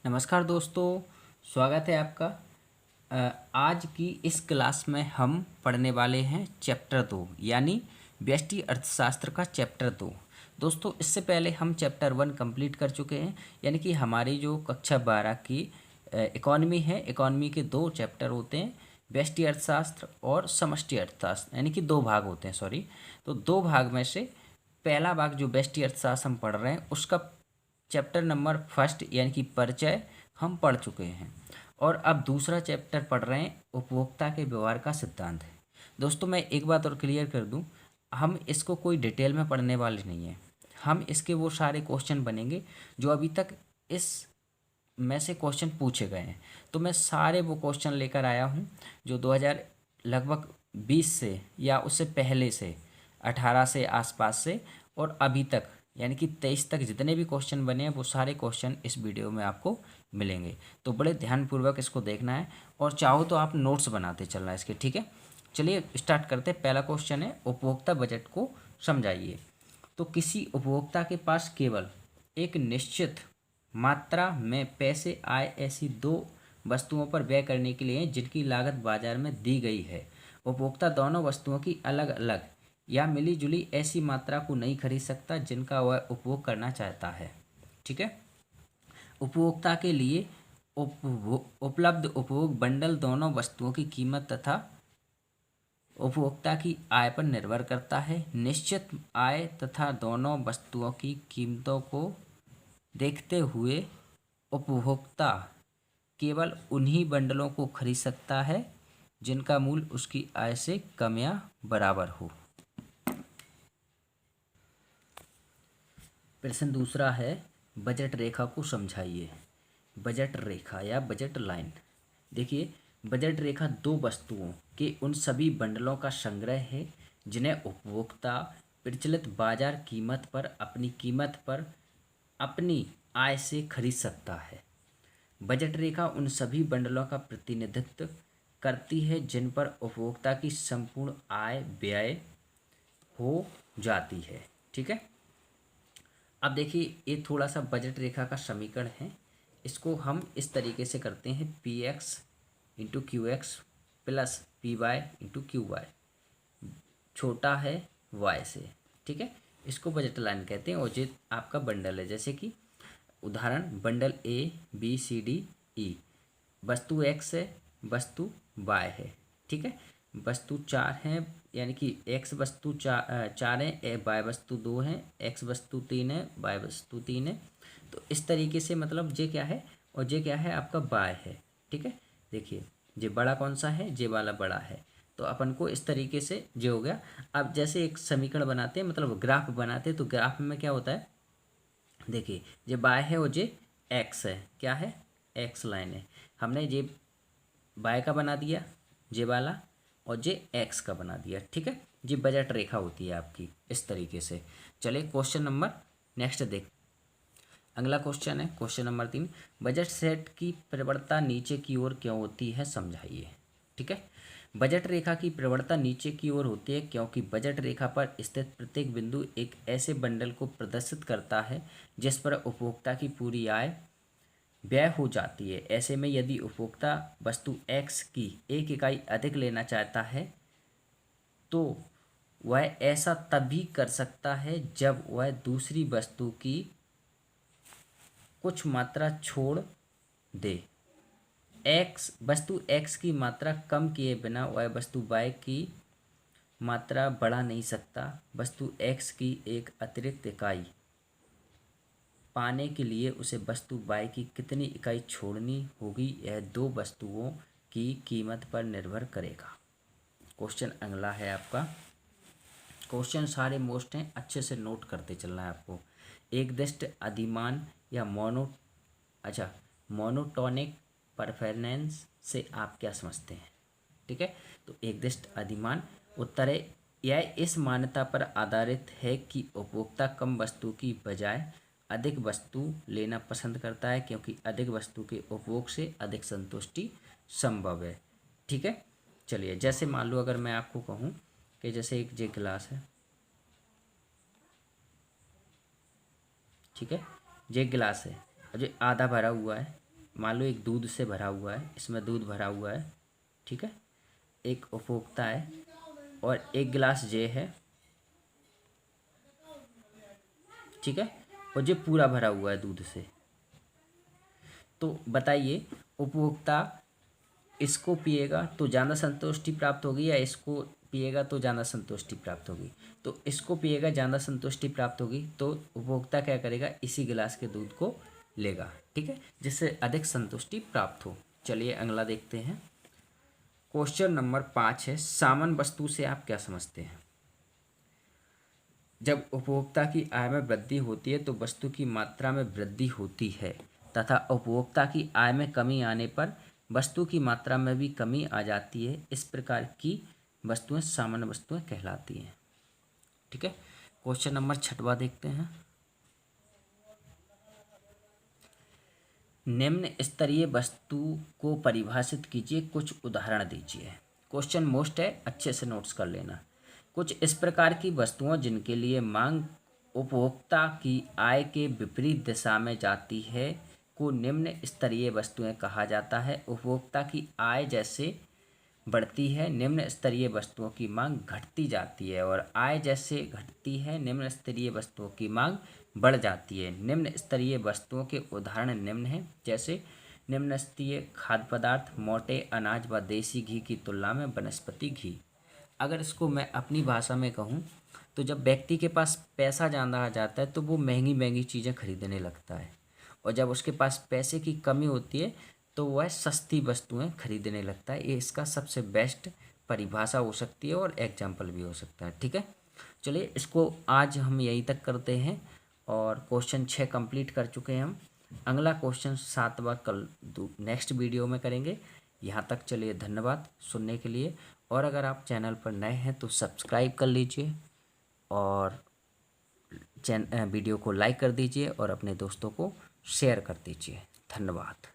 नमस्कार दोस्तों, स्वागत है आपका। आज की इस क्लास में हम पढ़ने वाले हैं चैप्टर 2 यानी व्यष्टि अर्थशास्त्र का चैप्टर 2। दोस्तों, इससे पहले हम चैप्टर 1 कंप्लीट कर चुके हैं, यानी कि हमारी जो कक्षा 12 की इकॉनमी है, इकॉनमी के 2 चैप्टर होते हैं, व्यष्टि अर्थशास्त्र और समष्टि अर्थशास्त्र, यानी कि 2 भाग होते हैं। सॉरी, तो 2 भाग में से पहला भाग जो व्यष्टि अर्थशास्त्र हम पढ़ रहे हैं उसका चैप्टर नंबर फर्स्ट यानी कि परिचय हम पढ़ चुके हैं, और अब दूसरा चैप्टर पढ़ रहे हैं उपभोक्ता के व्यवहार का सिद्धांत है। दोस्तों, मैं एक बात और क्लियर कर दूं, हम इसको कोई डिटेल में पढ़ने वाले नहीं हैं। हम इसके वो सारे क्वेश्चन बनेंगे जो अभी तक इस में से क्वेश्चन पूछे गए हैं। तो मैं सारे वो क्वेश्चन लेकर आया हूँ जो 2000 लगभग 20 से या उससे पहले से 18 से आसपास से और अभी तक यानी कि 23 तक जितने भी क्वेश्चन बने हैं वो सारे क्वेश्चन इस वीडियो में आपको मिलेंगे। तो बड़े ध्यानपूर्वक इसको देखना है, और चाहो तो आप नोट्स बनाते चलना है इसके। ठीक है, चलिए स्टार्ट करते हैं। पहला क्वेश्चन है, उपभोक्ता बजट को समझाइए। तो किसी उपभोक्ता के पास केवल एक निश्चित मात्रा में पैसे आए ऐसी 2 वस्तुओं पर व्यय करने के लिए जिनकी लागत बाजार में दी गई है। उपभोक्ता दोनों वस्तुओं की अलग अलग या मिली जुली ऐसी मात्रा को नहीं खरीद सकता जिनका वह उपभोग करना चाहता है। ठीक है, उपभोक्ता के लिए उपलब्ध उपभोग बंडल दोनों वस्तुओं की कीमत तथा उपभोक्ता की आय पर निर्भर करता है। निश्चित आय तथा दोनों वस्तुओं की कीमतों को देखते हुए उपभोक्ता केवल उन्हीं बंडलों को खरीद सकता है जिनका मूल्य उसकी आय से कम या बराबर हो। प्रश्न दूसरा है, बजट रेखा को समझाइए। बजट रेखा या बजट लाइन। देखिए, बजट रेखा 2 वस्तुओं के उन सभी बंडलों का संग्रह है जिन्हें उपभोक्ता प्रचलित बाजार कीमत पर अपनी कीमत पर अपनी आय से खरीद सकता है। बजट रेखा उन सभी बंडलों का प्रतिनिधित्व करती है जिन पर उपभोक्ता की संपूर्ण आय व्यय हो जाती है। ठीक है, अब देखिए, ये थोड़ा सा बजट रेखा का समीकरण है। इसको हम इस तरीके से करते हैं, p x into q x plus p y into q y छोटा है वाई से। ठीक है, इसको बजट लाइन कहते हैं, और ये आपका बंडल है। जैसे कि उदाहरण, bundle A B C D E, वस्तु एक्स है, वस्तु वाई है। ठीक है, वस्तु 4 है, यानी कि एक्स वस्तु 4 है, वाई वस्तु 2 है, एक्स वस्तु 3 है, वाई वस्तु 3 है। तो इस तरीके से मतलब जे क्या है और जे क्या है, आपका वाई है। ठीक है, देखिए जे बड़ा कौन सा है, जे वाला बड़ा है। तो अपन को इस तरीके से जे हो गया। अब जैसे एक समीकरण बनाते हैं, मतलब ग्राफ बनाते हैं, तो ग्राफ में क्या होता है, देखिए जे बाय है और जे एक्स है, क्या है, एक्स लाइन है। हमने जे बाय का बना दिया जे वाला, और जे एक्स का बना दिया। ठीक है, ये बजट रेखा होती है आपकी इस तरीके से। चलिए क्वेश्चन नंबर नेक्स्ट देख। अगला क्वेश्चन है क्वेश्चन नंबर 3, बजट सेट की प्रवणता नीचे की ओर क्यों होती है, समझाइए। ठीक है, बजट रेखा की प्रवणता नीचे की ओर होती है क्योंकि बजट रेखा पर स्थित प्रत्येक बिंदु एक ऐसे बंडल को प्रदर्शित करता है जिस पर उपभोक्ता की पूरी आय व्यय हो जाती है। ऐसे में यदि उपभोक्ता वस्तु एक्स की एक इकाई अधिक लेना चाहता है तो वह ऐसा तभी कर सकता है जब वह दूसरी वस्तु की कुछ मात्रा छोड़ दे। वस्तु एक्स की मात्रा कम किए बिना वह वस्तु वाई की मात्रा बढ़ा नहीं सकता। वस्तु एक्स की एक अतिरिक्त इकाई पाने के लिए उसे वस्तु वाई की कितनी इकाई छोड़नी होगी, यह 2 वस्तुओं की कीमत पर निर्भर करेगा। क्वेश्चन अगला है आपका। क्वेश्चन सारे मोस्ट हैं, अच्छे से नोट करते चलना है आपको। एक दिष्ट अधिमान या मोनोटोनिक परफॉर्मेंस से आप क्या समझते हैं। ठीक है, तो एक दिष्ट अधिमान उत्तर है, यह इस मान्यता पर आधारित है कि उपभोक्ता कम वस्तु की बजाय अधिक वस्तु लेना पसंद करता है क्योंकि अधिक वस्तु के उपभोग से अधिक संतुष्टि संभव है। ठीक है, चलिए जैसे मान लो अगर मैं आपको कहूँ कि जैसे एक जे गिलास है, ठीक है, जे गिलास है और जो आधा भरा हुआ है, मान लो एक दूध से भरा हुआ है, इसमें दूध भरा हुआ है, ठीक है। एक उपभोक्ता है और एक गिलास जे है, ठीक है, और ये पूरा भरा हुआ है दूध से। तो बताइए उपभोक्ता इसको पिएगा तो ज़्यादा संतुष्टि प्राप्त होगी या इसको पिएगा तो ज़्यादा संतुष्टि प्राप्त होगी? तो इसको पिएगा ज़्यादा संतुष्टि प्राप्त होगी, तो उपभोक्ता क्या करेगा, इसी गिलास के दूध को लेगा, ठीक है, जिससे अधिक संतुष्टि प्राप्त हो। चलिए अगला देखते हैं। क्वेश्चन नंबर 5 है, सामान्य वस्तु से आप क्या समझते हैं? जब उपभोक्ता की आय में वृद्धि होती है तो वस्तु की मात्रा में वृद्धि होती है तथा उपभोक्ता की आय में कमी आने पर वस्तु की मात्रा में भी कमी आ जाती है। इस प्रकार की वस्तुएं सामान्य वस्तुएं कहलाती हैं, ठीक है। क्वेश्चन नंबर 6 देखते हैं। निम्न स्तरीय वस्तु को परिभाषित कीजिए, कुछ उदाहरण दीजिए। क्वेश्चन मोस्ट है, अच्छे से नोट्स कर लेना। कुछ इस प्रकार की वस्तुओं जिनके लिए मांग उपभोक्ता की आय के विपरीत दिशा में जाती है को निम्न स्तरीय वस्तुएं कहा जाता है। उपभोक्ता की आय जैसे बढ़ती है निम्न स्तरीय वस्तुओं की मांग घटती जाती है, और आय जैसे घटती है निम्न स्तरीय वस्तुओं की मांग बढ़ जाती है। निम्न स्तरीय वस्तुओं के उदाहरण निम्न हैं, जैसे निम्न स्तरीय खाद्य पदार्थ, मोटे अनाज व देसी घी की तुलना में वनस्पति घी। अगर इसको मैं अपनी भाषा में कहूँ तो जब व्यक्ति के पास पैसा ज़्यादा आ जाता है तो वो महंगी महंगी चीज़ें खरीदने लगता है, और जब उसके पास पैसे की कमी होती है तो वह सस्ती वस्तुएं खरीदने लगता है। ये इसका सबसे बेस्ट परिभाषा हो सकती है और एग्जाम्पल भी हो सकता है, ठीक है। चलिए इसको आज हम यहीं तक करते हैं, और क्वेश्चन 6 कंप्लीट कर चुके हैं हम। अगला क्वेश्चन 7वां कल नेक्स्ट वीडियो में करेंगे। यहाँ तक चलिए धन्यवाद सुनने के लिए, और अगर आप चैनल पर नए हैं तो सब्सक्राइब कर लीजिए और वीडियो को लाइक कर दीजिए और अपने दोस्तों को शेयर कर दीजिए। धन्यवाद।